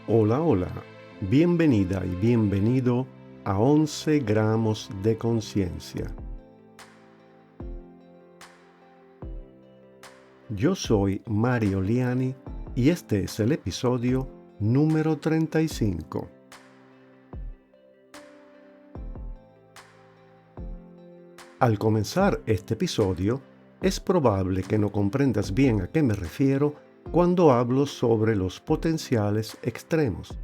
Hola, hola, bienvenida y bienvenido a 11 gramos de conciencia. Yo soy Mario Liani y este es el episodio número 35. Al comenzar este episodio, es probable que no comprendas bien a qué me refiero cuando hablo sobre los potenciales extremos.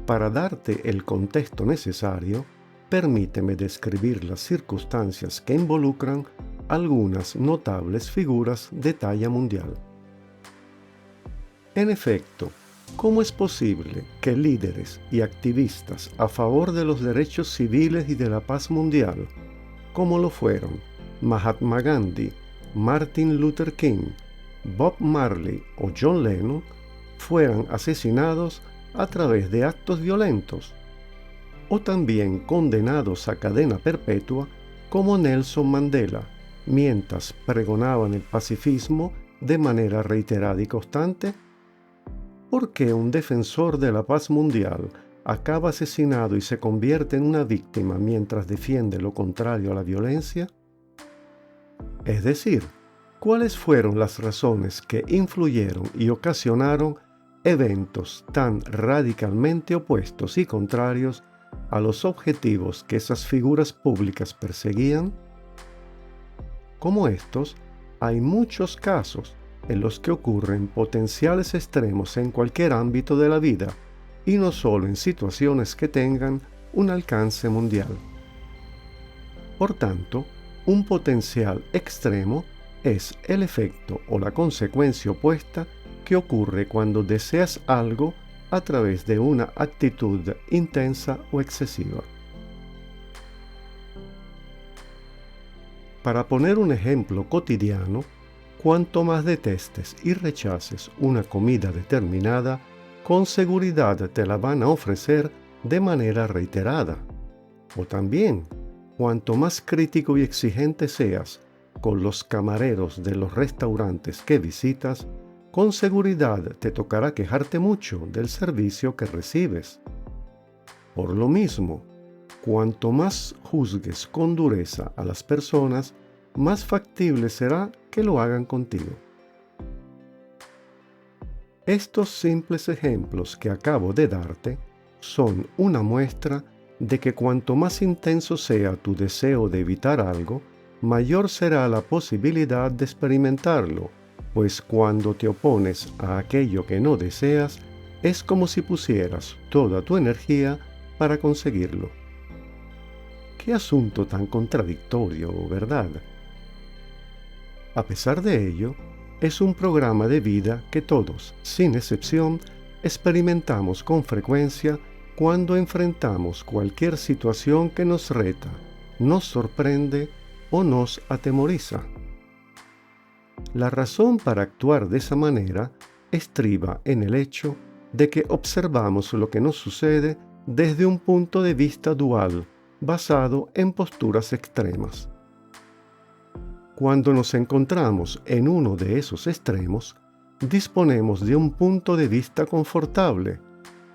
Para darte el contexto necesario, permíteme describir las circunstancias que involucran algunas notables figuras de talla mundial. En efecto, ¿cómo es posible que líderes y activistas a favor de los derechos civiles y de la paz mundial, como lo fueron Mahatma Gandhi, Martin Luther King, Bob Marley o John Lennon, fueran asesinados a través de actos violentos, o también condenados a cadena perpetua como Nelson Mandela, mientras pregonaban el pacifismo de manera reiterada y constante? ¿Por qué un defensor de la paz mundial acaba asesinado y se convierte en una víctima mientras defiende lo contrario a la violencia? Es decir, ¿cuáles fueron las razones que influyeron y ocasionaron eventos tan radicalmente opuestos y contrarios a los objetivos que esas figuras públicas perseguían? Como estos, hay muchos casos en los que ocurren potenciales extremos en cualquier ámbito de la vida, y no solo en situaciones que tengan un alcance mundial. Por tanto, un potencial extremo es el efecto o la consecuencia opuesta que ocurre cuando deseas algo a través de una actitud intensa o excesiva. Para poner un ejemplo cotidiano, cuanto más detestes y rechaces una comida determinada, con seguridad te la van a ofrecer de manera reiterada. O también, cuanto más crítico y exigente seas con los camareros de los restaurantes que visitas, con seguridad te tocará quejarte mucho del servicio que recibes. Por lo mismo, cuanto más juzgues con dureza a las personas, más factible será que lo hagan contigo. Estos simples ejemplos que acabo de darte son una muestra de que cuanto más intenso sea tu deseo de evitar algo, mayor será la posibilidad de experimentarlo, pues cuando te opones a aquello que no deseas, es como si pusieras toda tu energía para conseguirlo. Qué asunto tan contradictorio, ¿verdad? A pesar de ello, es un programa de vida que todos, sin excepción, experimentamos con frecuencia cuando enfrentamos cualquier situación que nos reta, nos sorprende o nos atemoriza. La razón para actuar de esa manera estriba en el hecho de que observamos lo que nos sucede desde un punto de vista dual, basado en posturas extremas. Cuando nos encontramos en uno de esos extremos, disponemos de un punto de vista confortable,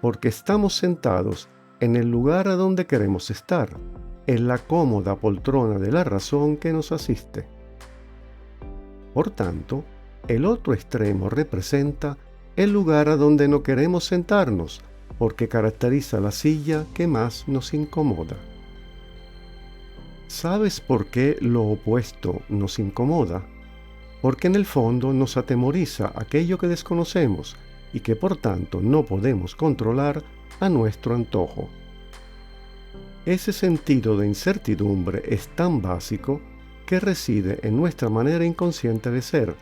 porque estamos sentados en el lugar a donde queremos estar, en la cómoda poltrona de la razón que nos asiste. Por tanto, el otro extremo representa el lugar a donde no queremos sentarnos, porque caracteriza la silla que más nos incomoda. ¿Sabes por qué lo opuesto nos incomoda? Porque en el fondo nos atemoriza aquello que desconocemos y que por tanto no podemos controlar a nuestro antojo. Ese sentido de incertidumbre es tan básico que reside en nuestra manera inconsciente de ser,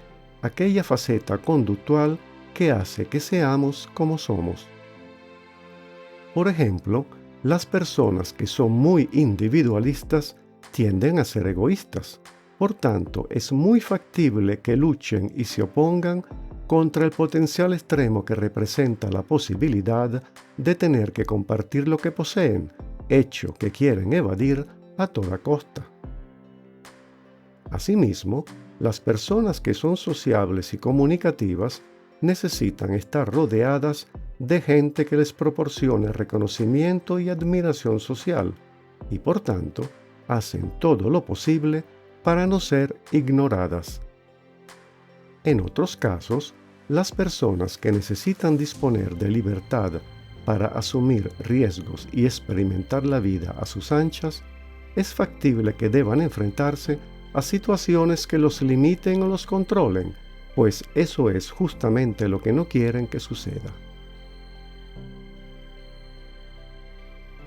aquella faceta conductual que hace que seamos como somos. Por ejemplo, las personas que son muy individualistas tienden a ser egoístas. Por tanto, es muy factible que luchen y se opongan contra el potencial extremo que representa la posibilidad de tener que compartir lo que poseen, hecho que quieren evadir a toda costa. Asimismo, las personas que son sociables y comunicativas necesitan estar rodeadas de gente que les proporcione reconocimiento y admiración social y por tanto hacen todo lo posible para no ser ignoradas. En otros casos, las personas que necesitan disponer de libertad para asumir riesgos y experimentar la vida a sus anchas, es factible que deban enfrentarse a situaciones que los limiten o los controlen, pues eso es justamente lo que no quieren que suceda.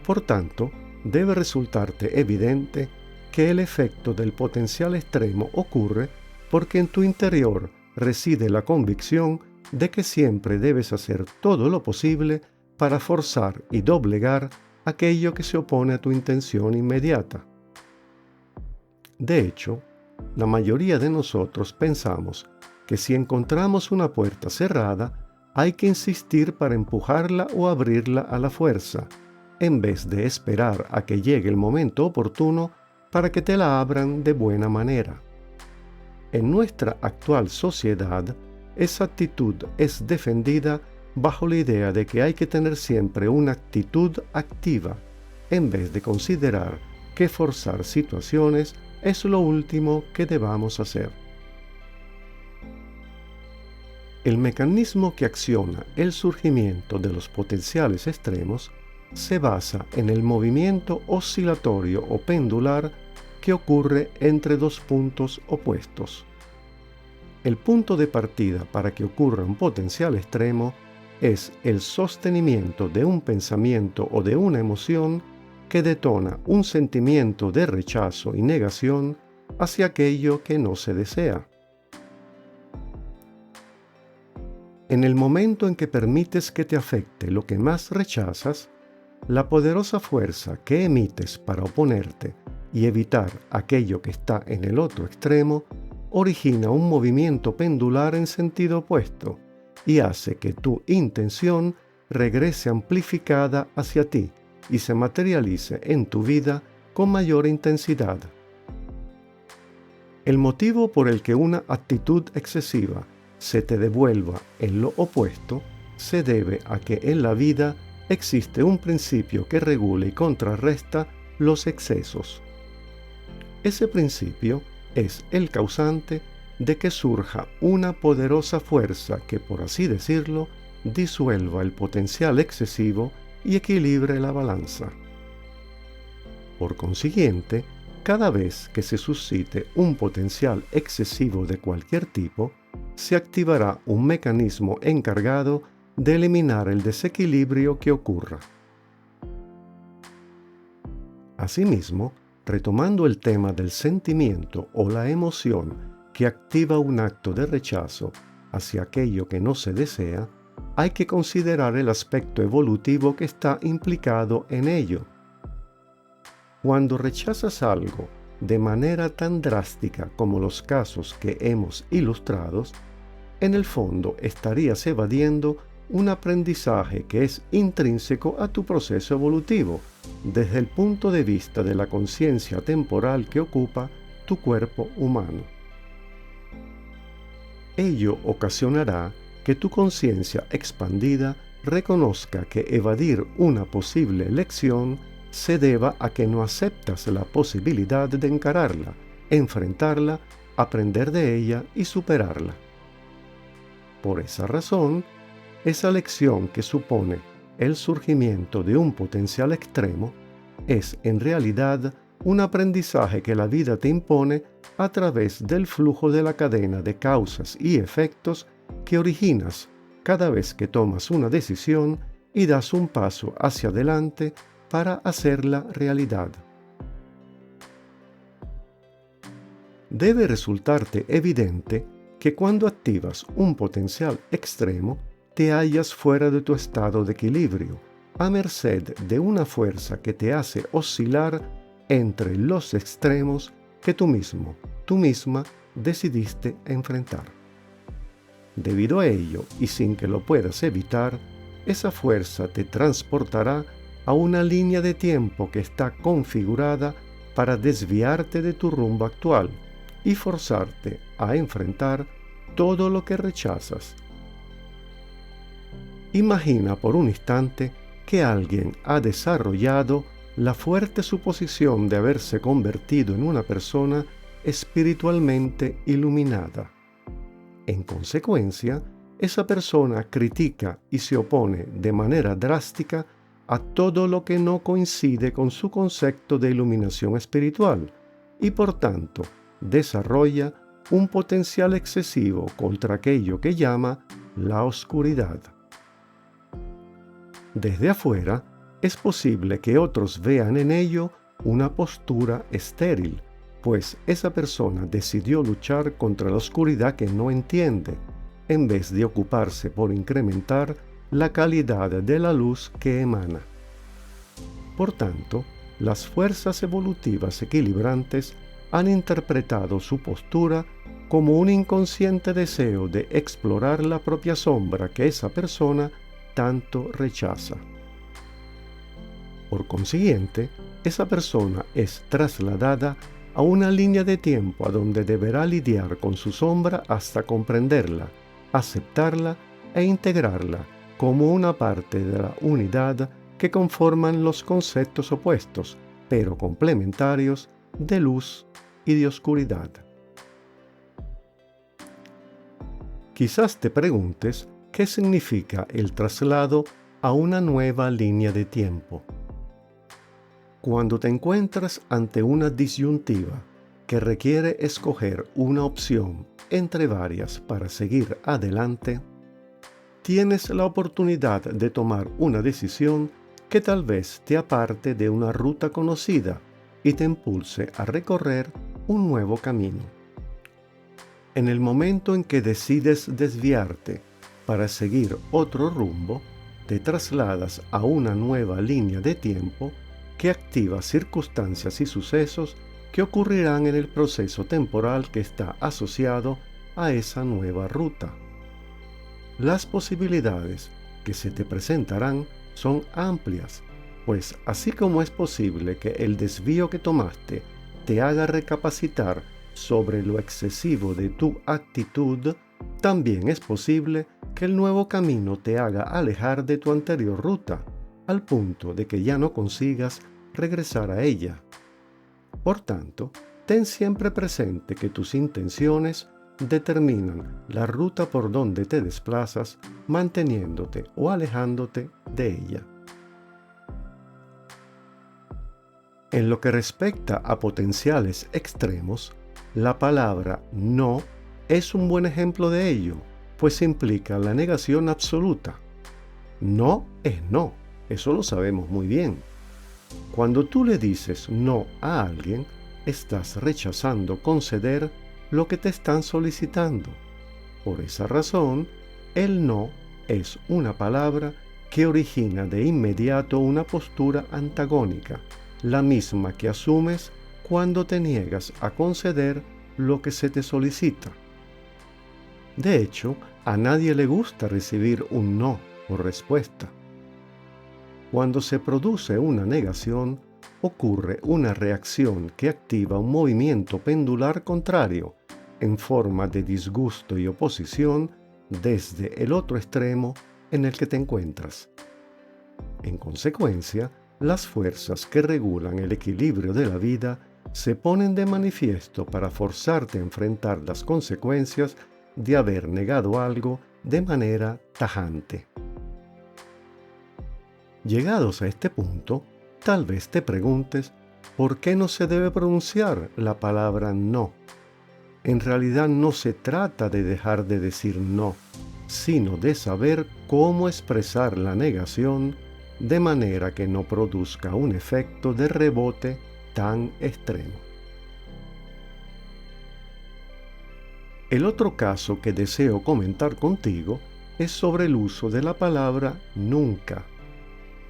Por tanto, debe resultarte evidente que el efecto del potencial extremo ocurre porque en tu interior reside la convicción de que siempre debes hacer todo lo posible para forzar y doblegar aquello que se opone a tu intención inmediata. De hecho, la mayoría de nosotros pensamos que si encontramos una puerta cerrada, hay que insistir para empujarla o abrirla a la fuerza, en vez de esperar a que llegue el momento oportuno para que te la abran de buena manera. En nuestra actual sociedad, esa actitud es defendida bajo la idea de que hay que tener siempre una actitud activa, en vez de considerar que forzar situaciones es lo último que debamos hacer. El mecanismo que acciona el surgimiento de los potenciales extremos se basa en el movimiento oscilatorio o pendular que ocurre entre dos puntos opuestos. El punto de partida para que ocurra un potencial extremo es el sostenimiento de un pensamiento o de una emoción que detona un sentimiento de rechazo y negación hacia aquello que no se desea. En el momento en que permites que te afecte lo que más rechazas, la poderosa fuerza que emites para oponerte y evitar aquello que está en el otro extremo origina un movimiento pendular en sentido opuesto y hace que tu intención regrese amplificada hacia ti y se materialice en tu vida con mayor intensidad. El motivo por el que una actitud excesiva se te devuelva en lo opuesto se debe a que en la vida existe un principio que regula y contrarresta los excesos. Ese principio es el causante de que surja una poderosa fuerza que, por así decirlo, disuelva el potencial excesivo y equilibre la balanza. Por consiguiente, cada vez que se suscite un potencial excesivo de cualquier tipo, se activará un mecanismo encargado de eliminar el desequilibrio que ocurra. Asimismo, retomando el tema del sentimiento o la emoción que activa un acto de rechazo hacia aquello que no se desea, hay que considerar el aspecto evolutivo que está implicado en ello. Cuando rechazas algo de manera tan drástica como los casos que hemos ilustrado, en el fondo estarías evadiendo un aprendizaje que es intrínseco a tu proceso evolutivo, desde el punto de vista de la conciencia temporal que ocupa tu cuerpo humano. Ello ocasionará que tu conciencia expandida reconozca que evadir una posible lección se deba a que no aceptas la posibilidad de encararla, enfrentarla, aprender de ella y superarla. Por esa razón, esa lección que supone el surgimiento de un potencial extremo es en realidad un aprendizaje que la vida te impone a través del flujo de la cadena de causas y efectos que originas cada vez que tomas una decisión y das un paso hacia adelante para hacerla realidad. Debe resultarte evidente que cuando activas un potencial extremo, te hallas fuera de tu estado de equilibrio, a merced de una fuerza que te hace oscilar entre los extremos que tú misma decidiste enfrentar. Debido a ello, y sin que lo puedas evitar, esa fuerza te transportará a una línea de tiempo que está configurada para desviarte de tu rumbo actual y forzarte a enfrentar todo lo que rechazas. Imagina por un instante que alguien ha desarrollado la fuerte suposición de haberse convertido en una persona espiritualmente iluminada. En consecuencia, esa persona critica y se opone de manera drástica a todo lo que no coincide con su concepto de iluminación espiritual y por tanto desarrolla un potencial excesivo contra aquello que llama la oscuridad. Desde afuera, es posible que otros vean en ello una postura estéril, pues esa persona decidió luchar contra la oscuridad que no entiende, en vez de ocuparse por incrementar la calidad de la luz que emana. Por tanto, las fuerzas evolutivas equilibrantes han interpretado su postura como un inconsciente deseo de explorar la propia sombra que esa persona tanto rechaza. Por consiguiente, esa persona es trasladada a una línea de tiempo a donde deberá lidiar con su sombra hasta comprenderla, aceptarla e integrarla como una parte de la unidad que conforman los conceptos opuestos, pero complementarios, de luz y de oscuridad. Quizás te preguntes qué significa el traslado a una nueva línea de tiempo. Cuando te encuentras ante una disyuntiva que requiere escoger una opción entre varias para seguir adelante, tienes la oportunidad de tomar una decisión que tal vez te aparte de una ruta conocida y te impulse a recorrer un nuevo camino. En el momento en que decides desviarte para seguir otro rumbo, te trasladas a una nueva línea de tiempo que activa circunstancias y sucesos que ocurrirán en el proceso temporal que está asociado a esa nueva ruta. Las posibilidades que se te presentarán son amplias, pues así como es posible que el desvío que tomaste te haga recapacitar sobre lo excesivo de tu actitud, también es posible que el nuevo camino te haga alejar de tu anterior ruta, al punto de que ya no consigas regresar a ella. Por tanto, ten siempre presente que tus intenciones determinan la ruta por donde te desplazas, manteniéndote o alejándote de ella. En lo que respecta a potenciales extremos, la palabra no es un buen ejemplo de ello, pues implica la negación absoluta. No es no, eso lo sabemos muy bien. Cuando tú le dices no a alguien, estás rechazando conceder lo que te están solicitando. Por esa razón, el no es una palabra que origina de inmediato una postura antagónica, la misma que asumes cuando te niegas a conceder lo que se te solicita. De hecho, a nadie le gusta recibir un no por respuesta. Cuando se produce una negación, ocurre una reacción que activa un movimiento pendular contrario, en forma de disgusto y oposición desde el otro extremo en el que te encuentras. En consecuencia, las fuerzas que regulan el equilibrio de la vida se ponen de manifiesto para forzarte a enfrentar las consecuencias de haber negado algo de manera tajante. Llegados a este punto, tal vez te preguntes por qué no se debe pronunciar la palabra no. En realidad no se trata de dejar de decir no, sino de saber cómo expresar la negación de manera que no produzca un efecto de rebote tan extremo. El otro caso que deseo comentar contigo es sobre el uso de la palabra nunca.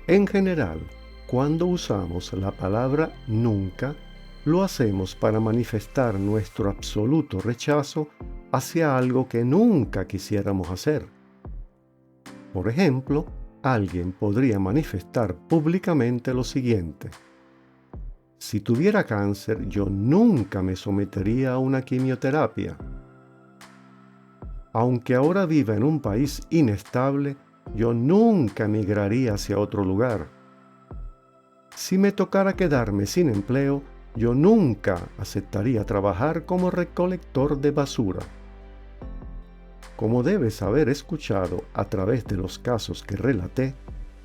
En general, cuando usamos la palabra nunca, lo hacemos para manifestar nuestro absoluto rechazo hacia algo que nunca quisiéramos hacer. Por ejemplo, alguien podría manifestar públicamente lo siguiente: si tuviera cáncer, yo nunca me sometería a una quimioterapia. Aunque ahora viva en un país inestable, yo nunca migraría hacia otro lugar. Si me tocara quedarme sin empleo, yo nunca aceptaría trabajar como recolector de basura. Como debes haber escuchado a través de los casos que relaté,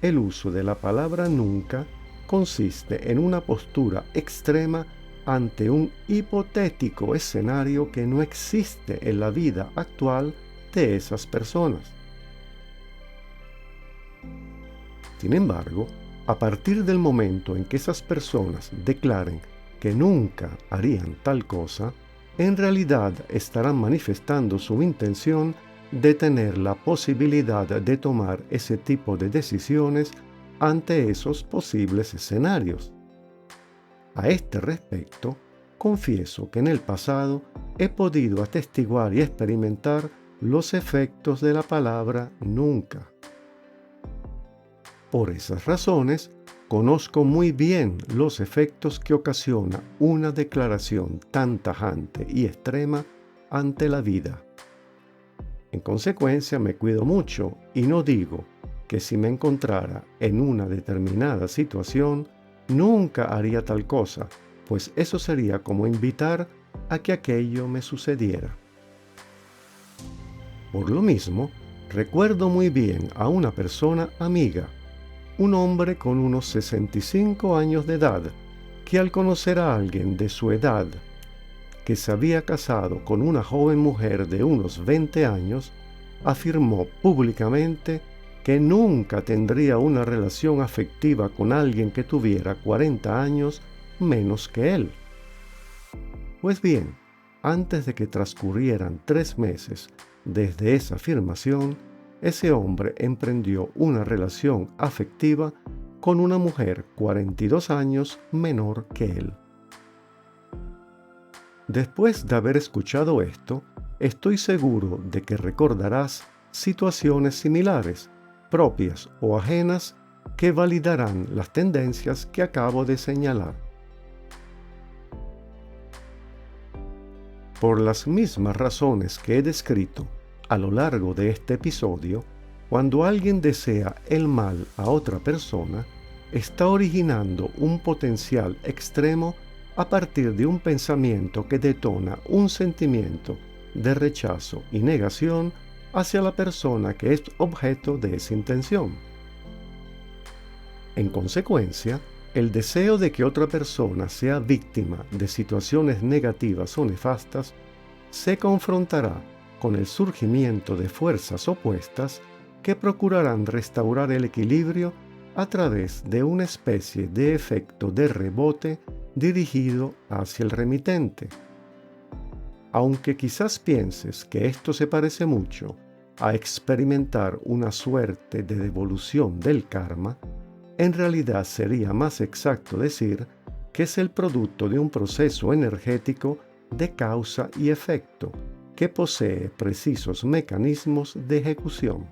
el uso de la palabra nunca consiste en una postura extrema ante un hipotético escenario que no existe en la vida actual de esas personas. Sin embargo, a partir del momento en que esas personas declaren que nunca harían tal cosa, en realidad estarán manifestando su intención de tener la posibilidad de tomar ese tipo de decisiones ante esos posibles escenarios. A este respecto, confieso que en el pasado he podido atestiguar y experimentar los efectos de la palabra nunca. Por esas razones, conozco muy bien los efectos que ocasiona una declaración tan tajante y extrema ante la vida. En consecuencia, me cuido mucho y no digo que si me encontrara en una determinada situación, nunca haría tal cosa, pues eso sería como invitar a que aquello me sucediera. Por lo mismo, recuerdo muy bien a una persona amiga, un hombre con unos 65 años de edad, que al conocer a alguien de su edad, que se había casado con una joven mujer de unos 20 años, afirmó públicamente que nunca tendría una relación afectiva con alguien que tuviera 40 años menos que él. Pues bien, antes de que transcurrieran 3 meses desde esa afirmación, ese hombre emprendió una relación afectiva con una mujer 42 años menor que él. Después de haber escuchado esto, estoy seguro de que recordarás situaciones similares, propias o ajenas, que validarán las tendencias que acabo de señalar. Por las mismas razones que he descrito a lo largo de este episodio, cuando alguien desea el mal a otra persona, está originando un potencial extremo a partir de un pensamiento que detona un sentimiento de rechazo y negación hacia la persona que es objeto de esa intención. En consecuencia, el deseo de que otra persona sea víctima de situaciones negativas o nefastas se confrontará con el surgimiento de fuerzas opuestas que procurarán restaurar el equilibrio a través de una especie de efecto de rebote dirigido hacia el remitente. Aunque quizás pienses que esto se parece mucho a experimentar una suerte de devolución del karma, en realidad sería más exacto decir que es el producto de un proceso energético de causa y efecto que posee precisos mecanismos de ejecución.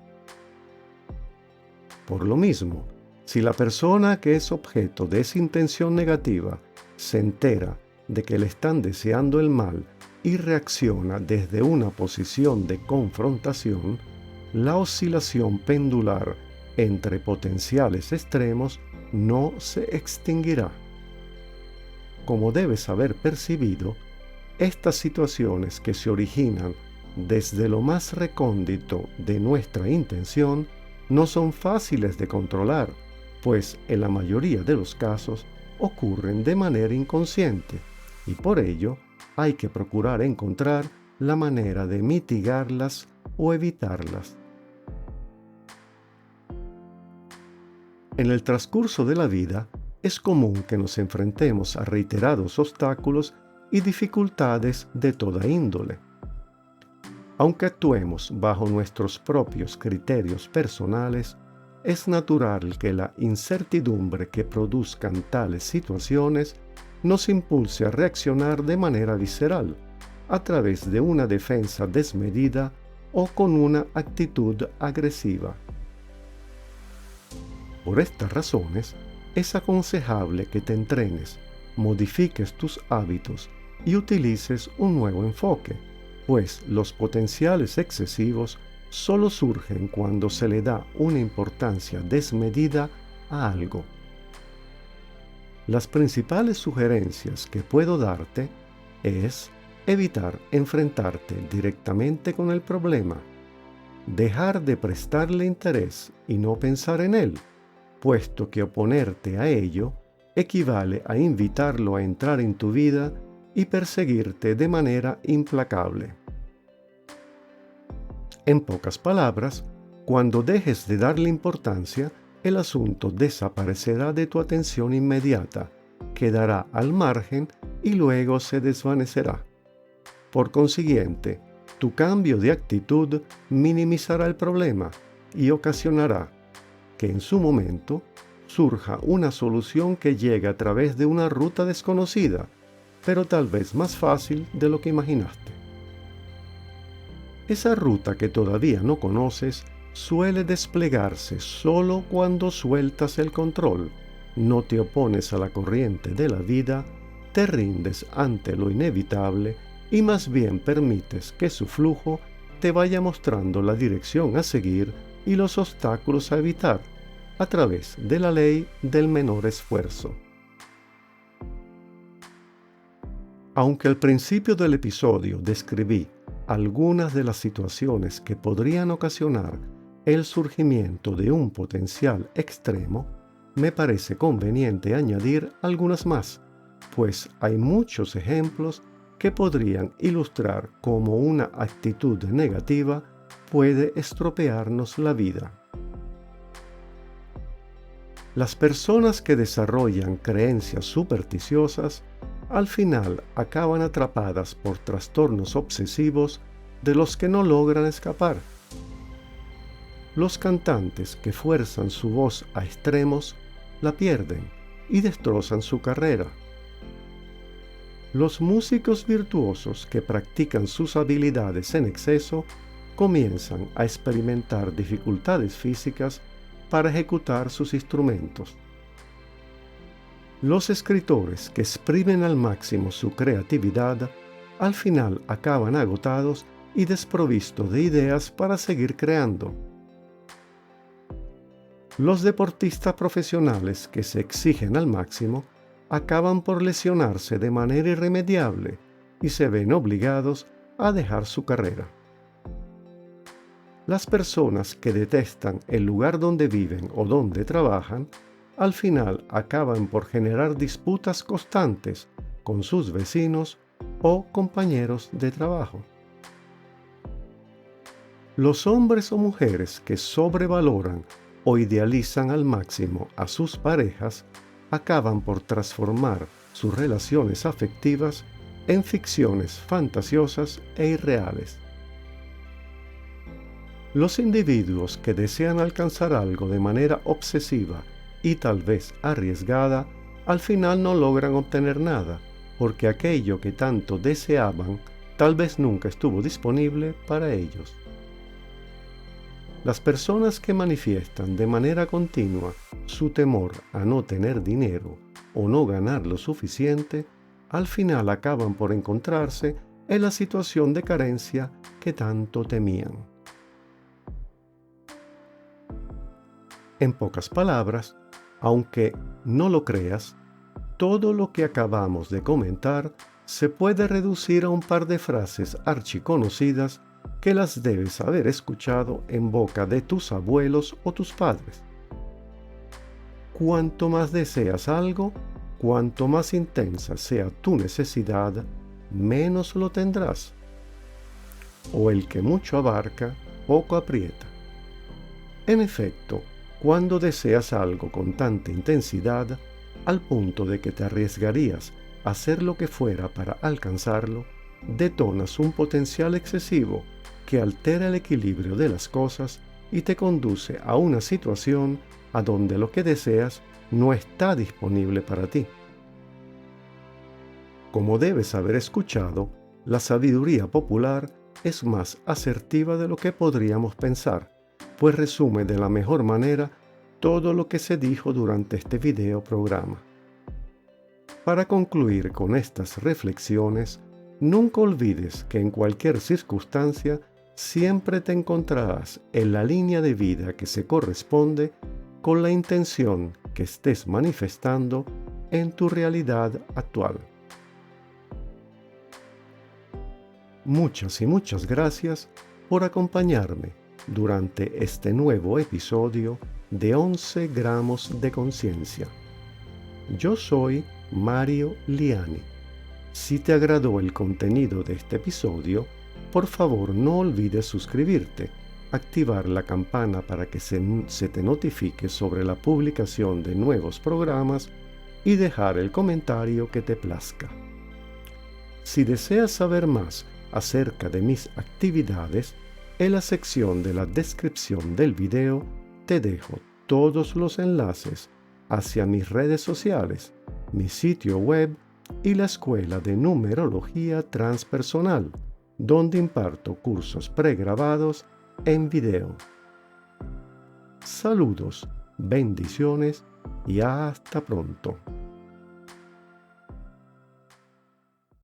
Por lo mismo, si la persona que es objeto de esa intención negativa se entera de que le están deseando el mal y reacciona desde una posición de confrontación, la oscilación pendular entre potenciales extremos no se extinguirá. Como debes haber percibido, estas situaciones que se originan desde lo más recóndito de nuestra intención no son fáciles de controlar, pues en la mayoría de los casos ocurren de manera inconsciente y por ello hay que procurar encontrar la manera de mitigarlas o evitarlas. En el transcurso de la vida es común que nos enfrentemos a reiterados obstáculos y dificultades de toda índole. Aunque actuemos bajo nuestros propios criterios personales, es natural que la incertidumbre que produzcan tales situaciones nos impulse a reaccionar de manera visceral, a través de una defensa desmedida o con una actitud agresiva. Por estas razones, es aconsejable que te entrenes, modifiques tus hábitos y utilices un nuevo enfoque, pues los potenciales excesivos solo surgen cuando se le da una importancia desmedida a algo. Las principales sugerencias que puedo darte es evitar enfrentarte directamente con el problema, dejar de prestarle interés y no pensar en él, puesto que oponerte a ello equivale a invitarlo a entrar en tu vida y perseguirte de manera implacable. En pocas palabras, cuando dejes de darle importancia, el asunto desaparecerá de tu atención inmediata, quedará al margen y luego se desvanecerá. Por consiguiente, tu cambio de actitud minimizará el problema y ocasionará que en su momento surja una solución que llegue a través de una ruta desconocida, pero tal vez más fácil de lo que imaginaste. Esa ruta que todavía no conoces suele desplegarse solo cuando sueltas el control, no te opones a la corriente de la vida, te rindes ante lo inevitable y más bien permites que su flujo te vaya mostrando la dirección a seguir y los obstáculos a evitar, a través de la ley del menor esfuerzo. Aunque al principio del episodio describí algunas de las situaciones que podrían ocasionar el surgimiento de un potencial extremo, me parece conveniente añadir algunas más, pues hay muchos ejemplos que podrían ilustrar cómo una actitud negativa puede estropearnos la vida. Las personas que desarrollan creencias supersticiosas al final acaban atrapadas por trastornos obsesivos de los que no logran escapar. Los cantantes que fuerzan su voz a extremos la pierden y destrozan su carrera. Los músicos virtuosos que practican sus habilidades en exceso comienzan a experimentar dificultades físicas para ejecutar sus instrumentos. Los escritores que exprimen al máximo su creatividad al final acaban agotados y desprovistos de ideas para seguir creando. Los deportistas profesionales que se exigen al máximo acaban por lesionarse de manera irremediable y se ven obligados a dejar su carrera. Las personas que detestan el lugar donde viven o donde trabajan, al final acaban por generar disputas constantes con sus vecinos o compañeros de trabajo. Los hombres o mujeres que sobrevaloran o idealizan al máximo a sus parejas acaban por transformar sus relaciones afectivas en ficciones fantasiosas e irreales. Los individuos que desean alcanzar algo de manera obsesiva y tal vez arriesgada, al final no logran obtener nada, porque aquello que tanto deseaban tal vez nunca estuvo disponible para ellos. Las personas que manifiestan de manera continua su temor a no tener dinero o no ganar lo suficiente, al final acaban por encontrarse en la situación de carencia que tanto temían. En pocas palabras, aunque no lo creas, todo lo que acabamos de comentar se puede reducir a un par de frases archiconocidas que las debes haber escuchado en boca de tus abuelos o tus padres. Cuanto más deseas algo, cuanto más intensa sea tu necesidad, menos lo tendrás. O el que mucho abarca, poco aprieta. En efecto, cuando deseas algo con tanta intensidad, al punto de que te arriesgarías a hacer lo que fuera para alcanzarlo, detonas un potencial excesivo que altera el equilibrio de las cosas y te conduce a una situación a donde lo que deseas no está disponible para ti. Como debes haber escuchado, la sabiduría popular es más asertiva de lo que podríamos pensar, pues resume de la mejor manera todo lo que se dijo durante este video programa. Para concluir con estas reflexiones, nunca olvides que en cualquier circunstancia siempre te encontrarás en la línea de vida que se corresponde con la intención que estés manifestando en tu realidad actual. Muchas y muchas gracias por acompañarme durante este nuevo episodio de 11 gramos de conciencia. Yo soy Mario Liani. Si te agradó el contenido de este episodio, por favor no olvides suscribirte, activar la campana para que se te notifique sobre la publicación de nuevos programas y dejar el comentario que te plazca. Si deseas saber más acerca de mis actividades, en la sección de la descripción del video te dejo todos los enlaces hacia mis redes sociales, mi sitio web y la Escuela de Numerología Transpersonal, donde imparto cursos pregrabados en video. Saludos, bendiciones y hasta pronto.